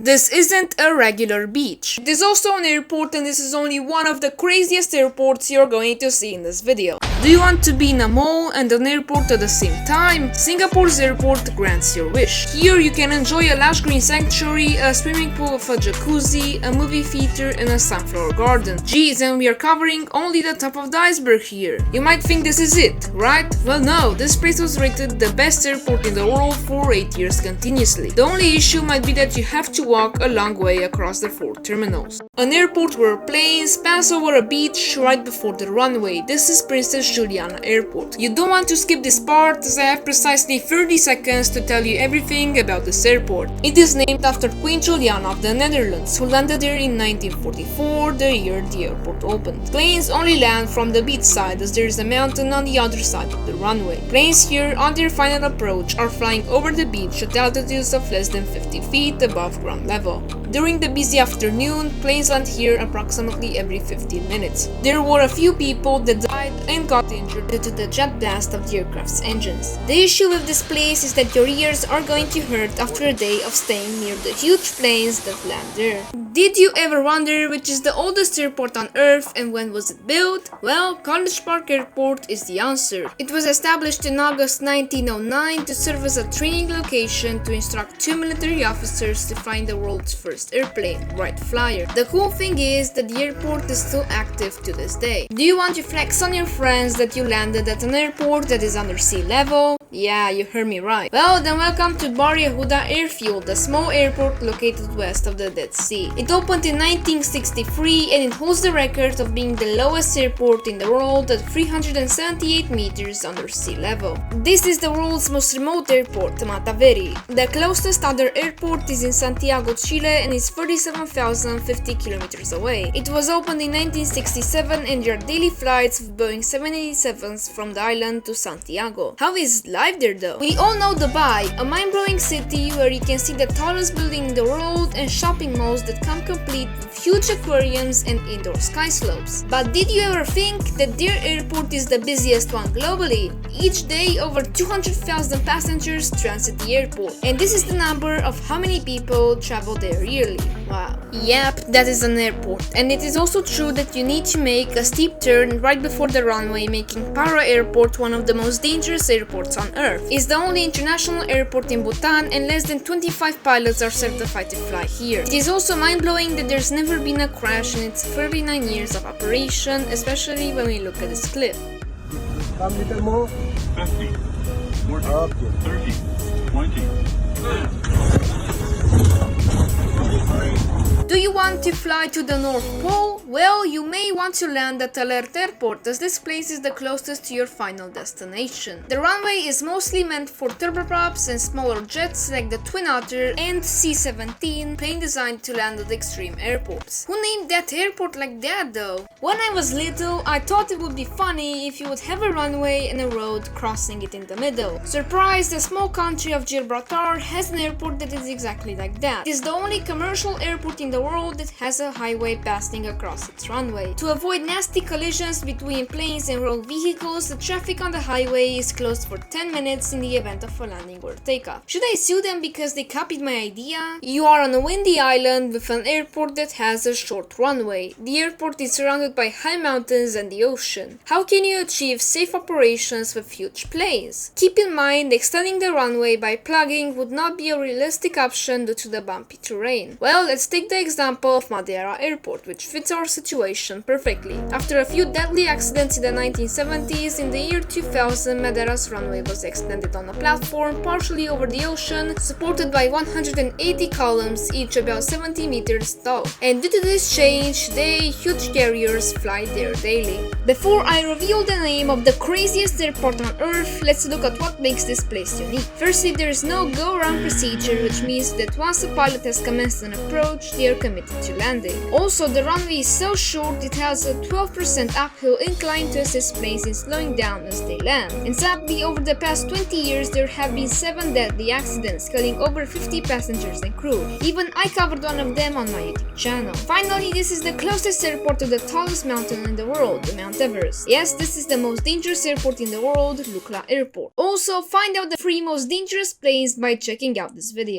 This isn't a regular beach. It is also an airport, and this is only one of the craziest airports you're going to see in this video. Do you want to be in a mall and an airport at the same time? Singapore's airport grants your wish. Here you can enjoy a lush green sanctuary, a swimming pool with a jacuzzi, a movie theater and a sunflower garden. Geez, and we are covering only the top of the iceberg here. You might think this is it, right? Well no, this place was rated the best airport in the world for 8 years continuously. The only issue might be that you have to walk a long way across the 4 terminals. An airport where planes pass over a beach right before the runway. This is Princess Juliana Airport. You don't want to skip this part, as I have precisely 30 seconds to tell you everything about this airport. It is named after Queen Juliana of the Netherlands, who landed there in 1944, the year the airport opened. Planes only land from the beach side, as there is a mountain on the other side of the runway. Planes here, on their final approach, are flying over the beach at altitudes of less than 50 feet above ground level. During the busy afternoon, planes land here approximately every 15 minutes. There were a few people that died and got injured due to the jet blast of the aircraft's engines. The issue with this place is that your ears are going to hurt after a day of staying near the huge planes that land there. Did you ever wonder which is the oldest airport on Earth and when was it built? Well, College Park Airport is the answer. It was established in August 1909 to serve as a training location to instruct 2 military officers to find the world's first airplane, Wright Flyer. The cool thing is that the airport is still active to this day. Do you want to flex on your friends that you landed at an airport that is under sea level? Yeah, you heard me right. Well, then welcome to Bar Yehuda Airfield, a small airport located west of the Dead Sea. It opened in 1963 and it holds the record of being the lowest airport in the world at 378 meters under sea level. This is the world's most remote airport, Mataveri. The closest other airport is in Santiago, Chile and is 47,050 kilometers away. It was opened in 1967 and there are daily flights with Boeing 787s from the island to Santiago. How is life there though? We all know Dubai, a mind-blowing city where you can see the tallest building in the world and shopping malls that come complete with huge aquariums and indoor sky slopes. But did you ever think that their airport is the busiest one globally? Each day over 200,000 passengers transit the airport, and this is the number of how many people travel there yearly. Wow. Yep, that is an airport. And it is also true that you need to make a steep turn right before the runway, making Para Airport one of the most dangerous airports on Earth. It's the only international airport in Bhutan and less than 25 pilots are certified to fly here. It is also mind-blowing that there's never been a crash in its 39 years of operation, especially when we look at this clip. How many more? 50, 40, okay. 30, 20. Do you want to fly to the North Pole? Well, you may want to land at Alert Airport, as this place is the closest to your final destination. The runway is mostly meant for turboprops and smaller jets like the Twin Otter and C-17, plane designed to land at extreme airports. Who named that airport like that though? When I was little, I thought it would be funny if you would have a runway and a road crossing it in the middle. Surprise, the small country of Gibraltar has an airport that is exactly like that. It is the only commercial airport in the world that has a highway passing across its runway. To avoid nasty collisions between planes and road vehicles, the traffic on the highway is closed for 10 minutes in the event of a landing or takeoff. Should I sue them because they copied my idea? You are on a windy island with an airport that has a short runway. The airport is surrounded by high mountains and the ocean. How can you achieve safe operations with huge planes? Keep in mind, extending the runway by plugging would not be a realistic option due to the bumpy terrain. Well, let's take the example of Madeira Airport, which fits our situation perfectly. After a few deadly accidents in the 1970s, in the year 2000, Madeira's runway was extended on a platform partially over the ocean, supported by 180 columns, each about 70 meters tall. And due to this change, today huge carriers fly there daily. Before I reveal the name of the craziest airport on Earth, let's look at what makes this place unique. Firstly, there is no go-around procedure, which means that once a pilot has commenced an approach, they are committed to landing. Also, the runway is so short it has a 12% uphill incline to assist planes in slowing down as they land. And sadly, over the past 20 years there have been 7 deadly accidents, killing over 50 passengers and crew. Even I covered one of them on my YouTube channel. Finally, this is the closest airport to the tallest mountain in the world, Mount Everest. Yes, this is the most dangerous airport in the world, Lukla Airport. Also, find out the 3 most dangerous planes by checking out this video.